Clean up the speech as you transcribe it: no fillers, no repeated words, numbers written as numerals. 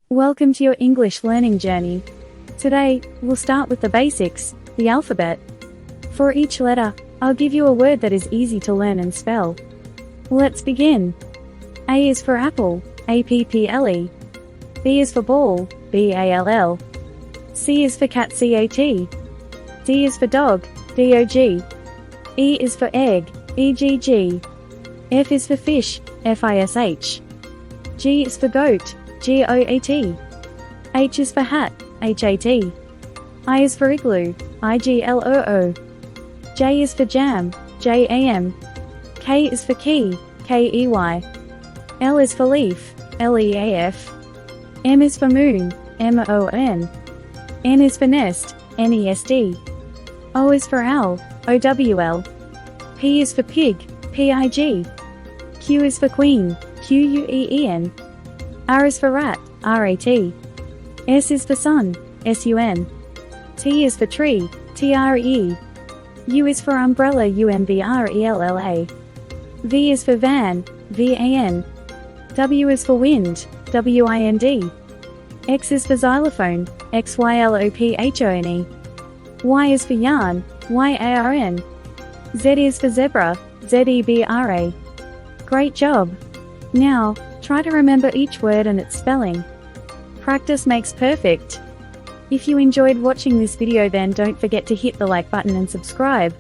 Welcome to your English learning journey. Today, we'll start with the basics, the alphabet. For each letter, I'll give you a word that is easy to learn and spell. Let's begin. A is for apple, A-P-P-L-E. B is for ball, B-A-L-L. C is for cat, C-A-T. D is for dog, D-O-G. E is for egg, E-G-G. F is for fish, F-I-S-H. G is for goat, G-O-A-T. H is for hat, H-A-T. I is for igloo, I-G-L-O-O. J is for jam, J-A-M. K is for key, K-E-Y. L is for leaf, L-E-A-F. M is for moon, M-O-N. N is for nest, N-E-S-D. O is for owl, O-W-L. P is for pig, P-I-G. Q is for queen, Q-U-E-E-N. R is for rat, R-A-T. S is for sun, S-U-N. T is for tree, T-R-E. U is for umbrella, U-M-B-R-E-L-L-A. V is for van, V-A-N. W is for wind, W-I-N-D. X is for xylophone, X-Y-L-O-P-H-O-N-E. Y is for yarn, Y-A-R-N. Z is for zebra, Z-E-B-R-A. Great job! Now, try to remember each word and its spelling. Practice makes perfect. If you enjoyed watching this video, then don't forget to hit the like button and subscribe.